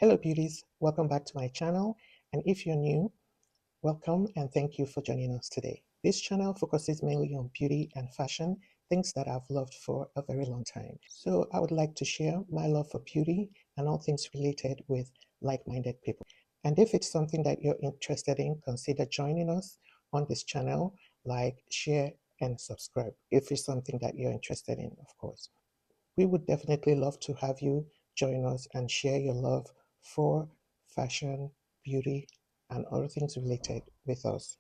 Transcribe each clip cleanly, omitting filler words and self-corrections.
Hello beauties, welcome back to my channel, and if you're new, welcome and thank you for joining us today. This channel focuses mainly on beauty and fashion, things that I've loved for a very long time. So I would like to share my love for beauty and all things related with like-minded people. And if it's something that you're interested in, consider joining us on this channel, like, share, and subscribe if it's something that you're interested in, of course. We would definitely love to have you join us and share your love for fashion, beauty, and other things related with us.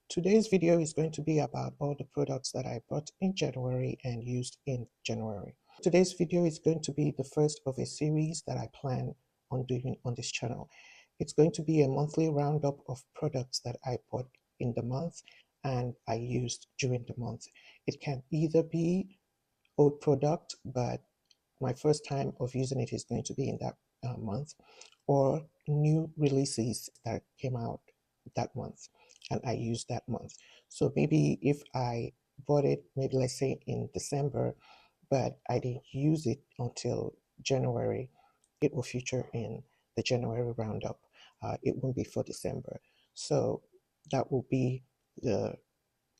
Today's video is going to be about all the products that I bought in January and used in January. Today's video is going to be the first of a series that I plan on doing on this channel. It's going to be a monthly roundup of products that I bought in the month and I used during the month. It can either be old product, but my first time of using it is going to be in that month, or new releases that came out that month and I used that month. So maybe if I bought it, maybe let's say in December, but I didn't use it until January, it will feature in the January roundup. It won't be for December. So that will be the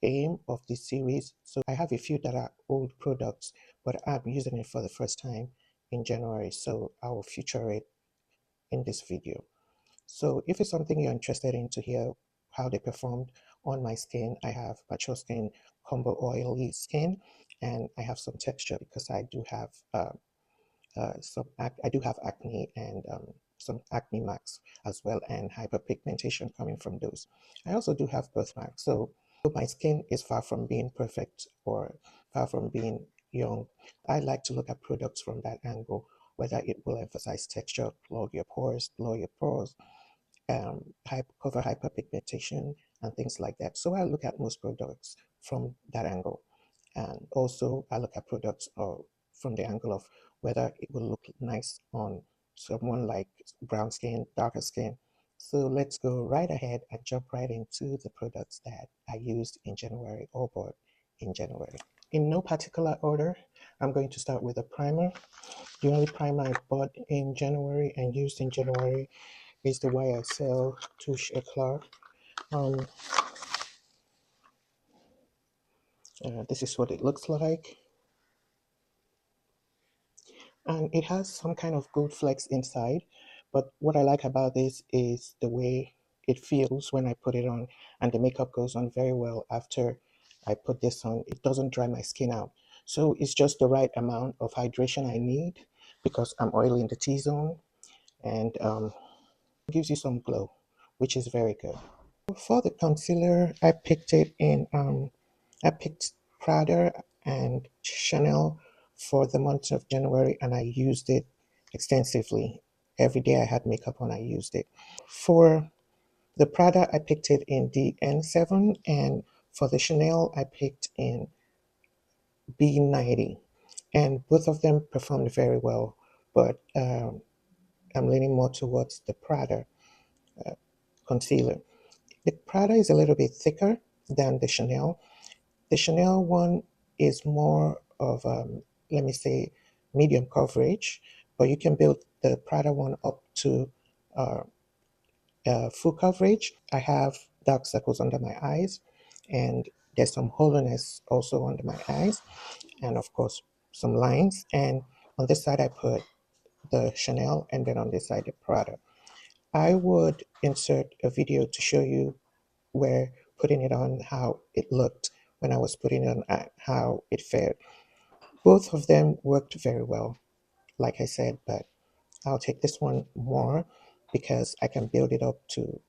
aim of this series. So I have a few that are old products, but I'm using it for the first time in January, so I will feature it in this video. So if it's something you're interested in to hear how they performed on my skin, I have mature skin, combo oily skin, and I have some texture because I do have I do have acne and some acne marks as well, and hyperpigmentation coming from those. I also do have birthmarks, so my skin is far from being perfect or far from being young. I like to look at products from that angle, whether it will emphasize texture, clog your pores, blow your pores, cover hyperpigmentation, and things like that. So I look at most products from that angle. And also I look at products from the angle of whether it will look nice on someone like brown skin, darker skin. So let's go right ahead and jump right into the products that I used in January or bought in January. In no particular order, I'm going to start with a primer. The only primer I bought in January and used in January is the YSL Touche Eclat. This is what it looks like. And it has some kind of gold flecks inside, but what I like about this is the way it feels when I put it on, and the makeup goes on very well after I put this on. It doesn't dry my skin out, so it's just the right amount of hydration I need because I'm oily in the T-zone, and gives you some glow, which is very good. For the concealer, I picked it in I picked Prada and Chanel for the month of January, and I used it extensively. Every day I had makeup on, I used it. For the Prada, I picked it in DN7, and for the Chanel, I picked in B90. And both of them performed very well, but I'm leaning more towards the Prada concealer. The Prada is a little bit thicker than the Chanel. The Chanel one is more of, let me say, medium coverage, but you can build the Prada one up to full coverage. I have dark circles under my eyes, and there's some hollowness also under my eyes, and of course some lines. And on this side I put the Chanel, and then on this side the Prada. I would insert a video to show you where putting it on, how it looked when I was putting it on, how it fared. Both of them worked very well, like I said, but I'll take this one more because I can build it up to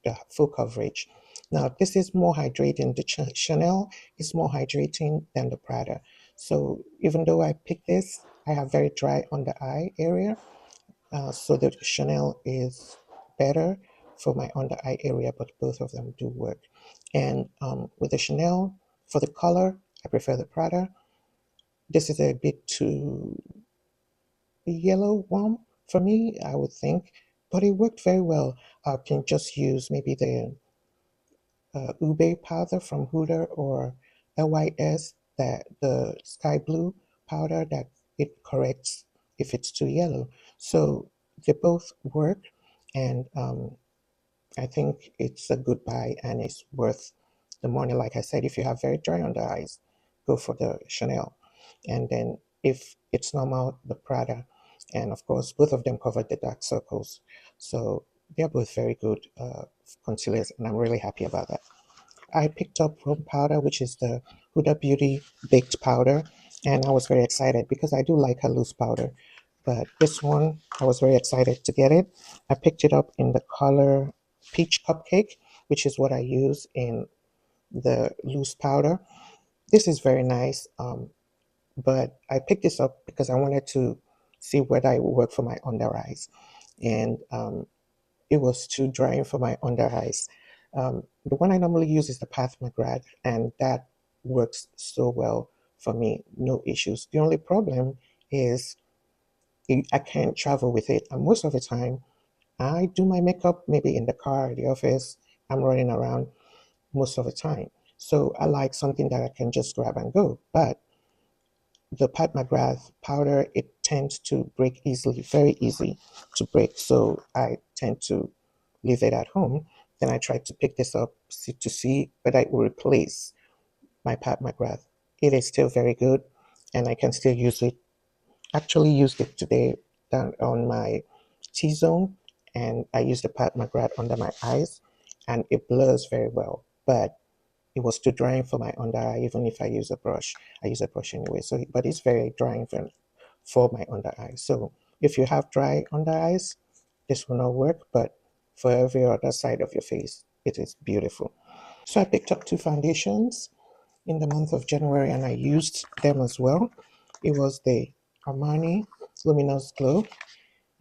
the full coverage. Now, this is more hydrating. The Chanel is more hydrating than the Prada. So even though I picked this, I have very dry under eye area. So the Chanel is better for my under eye area, but both of them do work. And with the Chanel, for the color, I prefer the Prada. This is a bit too yellow warm for me, I would think, but it worked very well. I can just use maybe the ube powder from HUDA or LYS, that the sky blue powder that it corrects if it's too yellow. So they both work, and I think it's a good buy and it's worth the money. Like I said, if you have very dry under eyes, go for the Chanel. And then if it's normal, the Prada. And of course, both of them cover the dark circles. So they're both very good concealers, and I'm really happy about that. I picked up Rome powder, which is the Huda Beauty baked powder, and I was very excited because I do like a loose powder. But this one, I was very excited to get it. I picked it up in the color Peach Cupcake, which is what I use in the loose powder. This is very nice, but I picked this up because I wanted to see whether it would work for my under eyes. And it was too drying for my under eyes. The one I normally use is the Path McGrath, and that works so well for me, no issues. The only problem is I can't travel with it. And most of the time, I do my makeup maybe in the car, the office. I'm running around most of the time. So I like something that I can just grab and go. But the Pat McGrath powder, it tends to break easily, very easy to break. So I tend to leave it at home. Then I try to pick this up to see whether it will replace my Pat McGrath. It is still very good, and I can still use it. Actually, used it today down on my T-zone, and I used the Pat McGrath under my eyes, and it blurs very well. But it was too drying for my under eye, even if I use a brush. I use a brush anyway. So, but it's very drying for my under eye. So if you have dry under eyes, this will not work. But for every other side of your face, it is beautiful. So I picked up two foundations in the month of January, and I used them as well. It was the Armani Luminous Glow,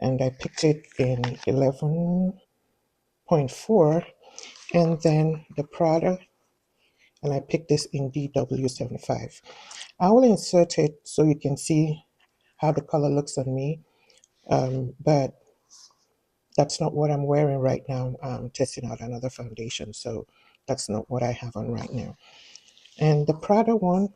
and I picked it in 11.4, and then the Prada, and I picked this in DW75. I will insert it so you can see how the color looks on me, but that's not what I'm wearing right now. I'm testing out another foundation, so that's not what I have on right now. And the Prada one,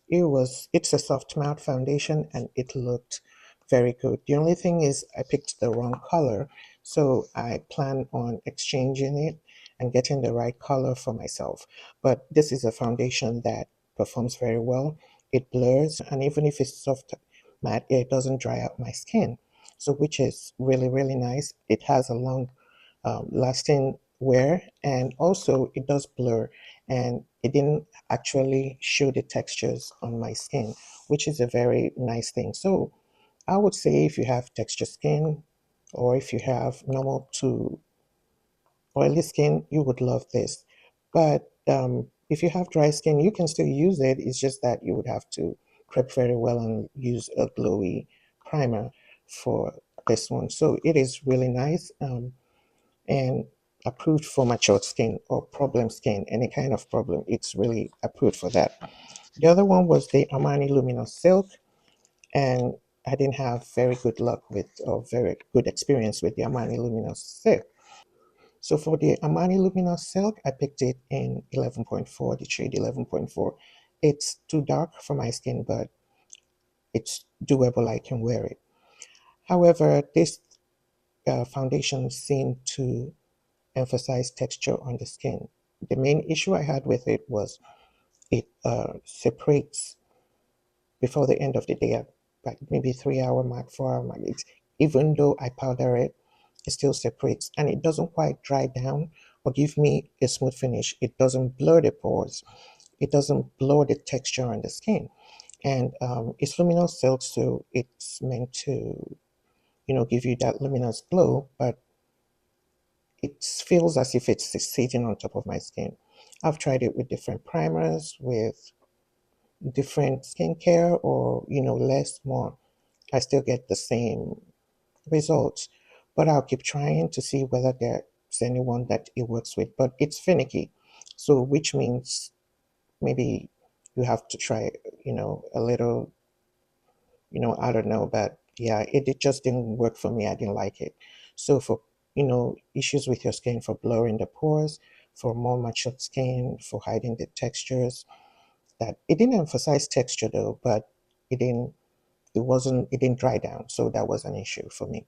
it's a soft matte foundation, and it looked very good. The only thing is I picked the wrong color, so I plan on exchanging it and getting the right color for myself. But this is a foundation that performs very well. It blurs, and even if it's soft matte, it doesn't dry out my skin. So which is really, really nice. It has a long lasting wear, and also it does blur, and it didn't actually show the textures on my skin, which is a very nice thing. So I would say if you have texture skin, or if you have normal to oily skin, you would love this. But if you have dry skin, you can still use it. It's just that you would have to prep very well and use a glowy primer for this one. So it is really nice. And approved for mature skin or problem skin, any kind of problem. It's really approved for that. The other one was the Armani Luminous Silk, and I didn't have very good luck with, or very good experience with the Armani Luminous Silk. So for the Armani Luminous Silk, I picked it in 11.4, the shade 11.4. It's too dark for my skin, but it's doable. I can wear it. However, this foundation seemed to emphasize texture on the skin. The main issue I had with it was it separates before the end of the day, like maybe 3 hour mark, 4 hour mark. Even though I powder it, it still separates, and it doesn't quite dry down or give me a smooth finish. It doesn't blur the pores. It doesn't blur the texture on the skin. And it's luminous silk, so it's meant to, give you that luminous glow, but it feels as if it's sitting on top of my skin. I've tried it with different primers, with different skincare, or less, more. I still get the same results, but I'll keep trying to see whether there's anyone that it works with. But it's finicky, so which means maybe you have to try, a little, I don't know, but yeah, it just didn't work for me. I didn't like it. So for issues with your skin, for blurring the pores, for more matured skin, for hiding the textures, that it didn't emphasize texture though, but it didn't dry down, so that was an issue for me.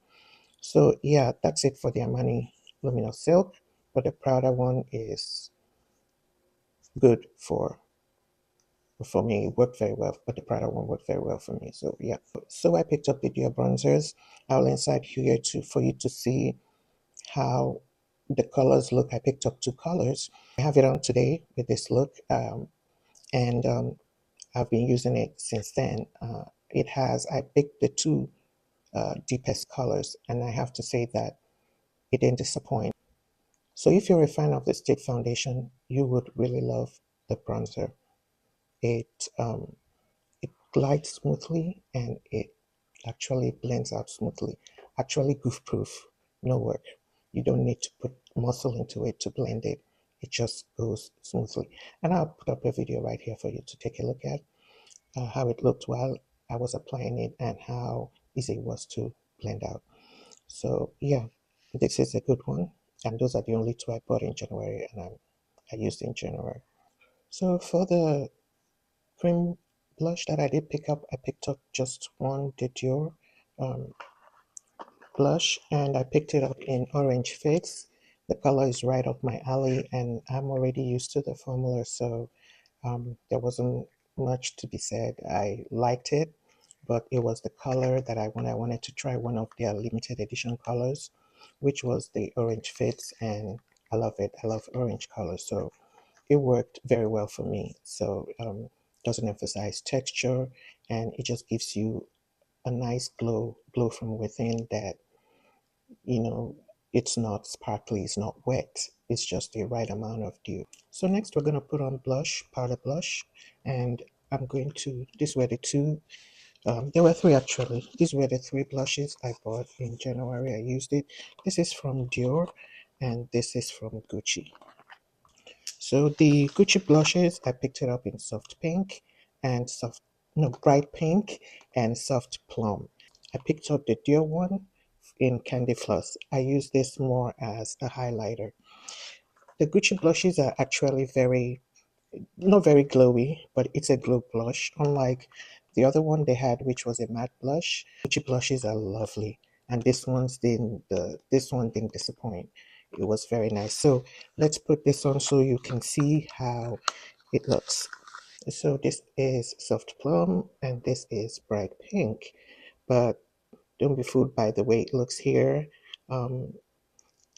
So yeah, that's it for the Armani Luminous Silk, but the Prada one is good for me. It worked very well, but the Prada one worked very well for me. So yeah. So I picked up the DIOR bronzers. I'll insert here to for you to see how the colors look. I picked up two colors. I have it on today with this look, and I've been using it since then. I picked the two deepest colors, and I have to say that it didn't disappoint. So if you're a fan of the stick foundation, you would really love the bronzer. It it glides smoothly and it actually blends out smoothly. Actually goof proof, no work. You don't need to put muscle into it to blend it. It just goes smoothly. And I'll put up a video right here for you to take a look at how it looked while I was applying it and how easy it was to blend out. So yeah, this is a good one. And those are the only two I bought in January and I used in January. So for the cream blush that I did pick up, I picked up just one DIOR um, blush and I picked it up in Orange Fizz. The color is right up my alley and I'm already used to the formula, so there wasn't much to be said. I liked it, but it was the color that I wanted to try one of their limited edition colors, which was the Orange Fizz, and I love it. I love orange color, so it worked very well for me. So doesn't emphasize texture, and it just gives you a nice glow from within that, you know, it's not sparkly, it's not wet, it's just the right amount of dew. So next we're going to put on blush, powder blush, and these were the two, there were three actually. These were the three blushes I bought in January. I used it. This is from DIOR and this is from Gucci. So the Gucci blushes, I picked it up in soft pink and bright pink and soft plum. I picked up the DIOR one in Candy Floss. I use this more as a highlighter. The Gucci blushes are actually not very glowy, but it's a glow blush. Unlike the other one they had, which was a matte blush, Gucci blushes are lovely, and this one didn't disappoint. It was very nice. So let's put this on so you can see how it looks. So this is soft plum and this is bright pink, but don't be fooled by the way it looks here. Um,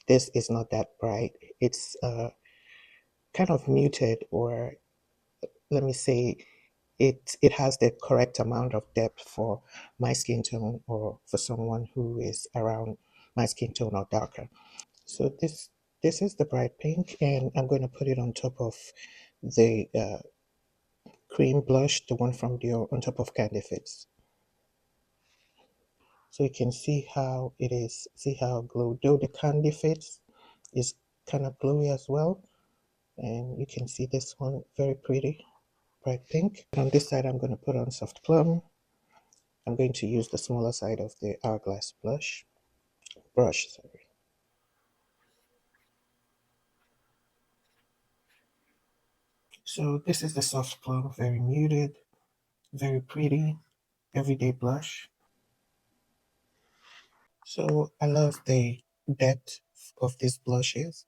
this is not that bright. It's kind of muted, or let me say, it has the correct amount of depth for my skin tone or for someone who is around my skin tone or darker. So this is the bright pink, and I'm going to put it on top of the cream blush, the one from Dior, on top of Candy Fits. So you can see how it is. See how glow. Though the Candy Fits is kind of glowy as well, and you can see this one very pretty, bright pink. On this side, I'm going to put on soft plum. I'm going to use the smaller side of the Hourglass brush. Sorry. So this is the soft plum, very muted, very pretty, everyday blush. So I love the depth of these blushes.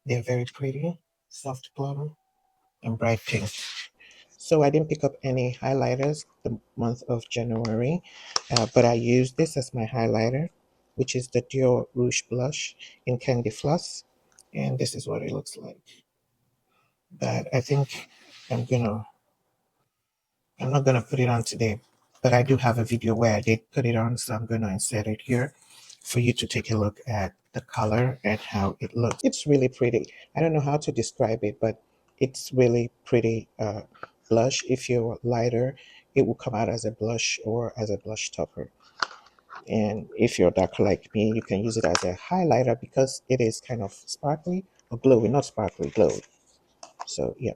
They're very pretty, soft plum, and bright pink. So I didn't pick up any highlighters the month of January, but I used this as my highlighter, which is the Dior Rouge blush in Candy Floss, and this is what it looks like. But I think I'm gonna I'm not gonna put it on today, but I do have a video where I did put it on, so I'm gonna insert it here for you to take a look at the color and how it looks. It's really pretty. I don't know how to describe it, but it's really pretty blush. If you're lighter, it will come out as a blush or as a blush topper. And if you're darker like me, you can use it as a highlighter because it is kind of sparkly or glowy, not sparkly, glowy. So yeah.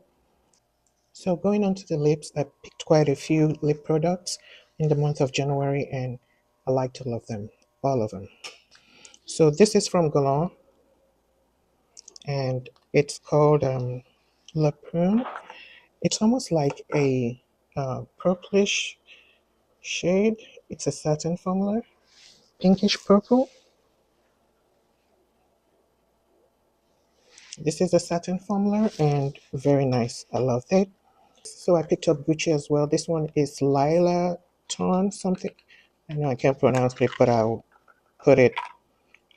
So going on to the lips, I picked quite a few lip products in the month of January and I like to love them, all of them. So this is from Guerlain and it's called La Prune. It's almost like a purplish shade. It's a satin formula, pinkish purple. This is a satin formula and very nice. I loved it. So I picked up Gucci as well. This one is Lilla Ton something. I know I can't pronounce it, but I'll put it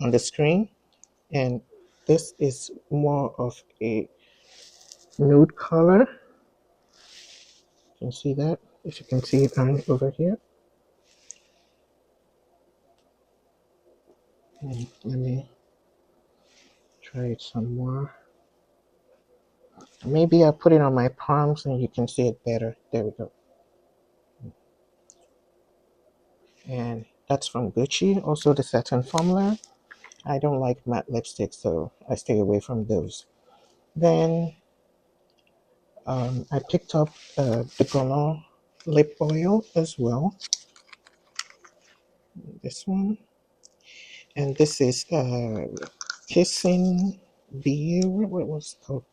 on the screen. And this is more of a nude color. You can see that. If you can see it on over here. And let me try it some more. Maybe I'll put it on my palms and you can see it better. There we go. And that's from Gucci. Also the satin formula. I don't like matte lipsticks, so I stay away from those. Then I picked up the Guerlain lip oil as well. This one. And this is Kissing Beer. What was it called?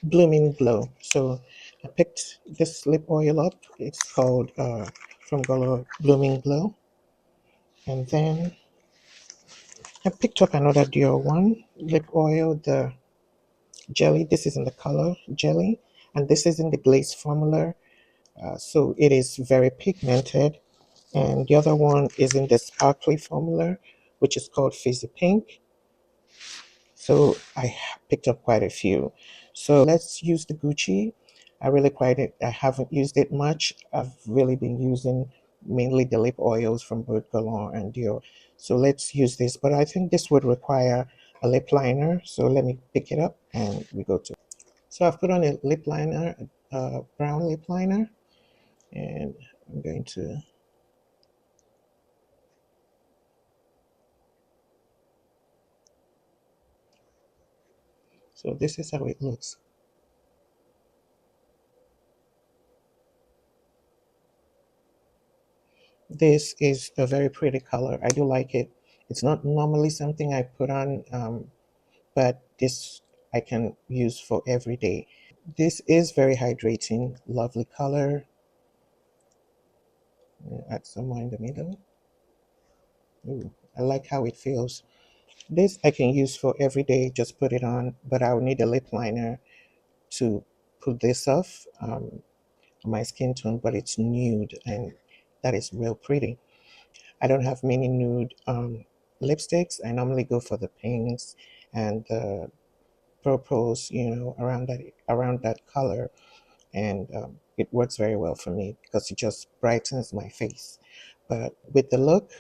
Blooming Glow. So I picked this lip oil up. It's called from Guerlain Blooming Glow. And then I picked up another DIOR one lip oil, the jelly. This is in the color jelly, and this is in the glaze formula. So it is very pigmented. And the other one is in the sparkly formula, which is called Fizzy Pink. So I picked up quite a few. So let's use the Gucci. I really quite it. I haven't used it much. I've really been using mainly the lip oils from both Guerlain and DIOR. So let's use this. But I think this would require a lip liner. So let me pick it up and we go to. So I've put on a lip liner, brown lip liner, and I'm going to. So this is how it looks. This is a very pretty color. I do like it. It's not normally something I put on, but this I can use for every day. This is very hydrating, lovely color. Add some more in the middle. Ooh, I like how it feels. This I can use for every day, just put it on, but I will need a lip liner to put this off my skin tone, but it's nude and that is real pretty. I don't have many nude lipsticks. I normally go for the pinks and the purples, around that color, and it works very well for me because it just brightens my face. But with the look,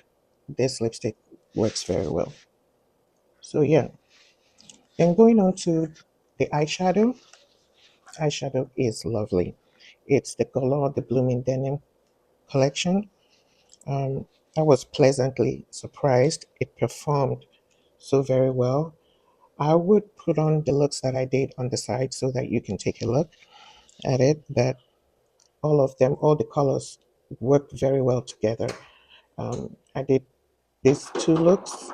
this lipstick works very well. So yeah, and going on to the eyeshadow. Eyeshadow is lovely. It's the Guerlain the Blooming Denim collection. Um, I was pleasantly surprised. It performed so very well. I would put on the looks that I did on the side so that you can take a look at it. But all of them, all the colors worked very well together. I did these two looks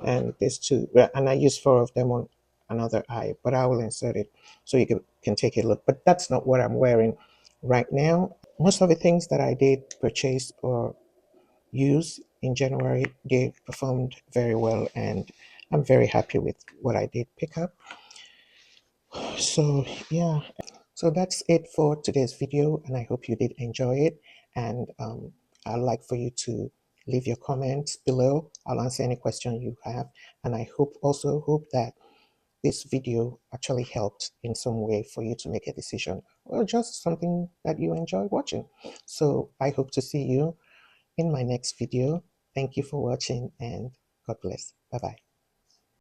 and these two, and I used four of them on another eye, but I will insert it so you can take a look. But that's not what I'm wearing right now. Most of the things that I did purchase or use in January, they performed very well, and I'm very happy with what I did pick up. So yeah, so that's it for today's video, and I hope you did enjoy it. And I'd like for you to leave your comments below. I'll answer any question you have, and I hope that this video actually helped in some way for you to make a decision, or just something that you enjoy watching. So I hope to see you in my next video. Thank you for watching, and God bless. Bye bye.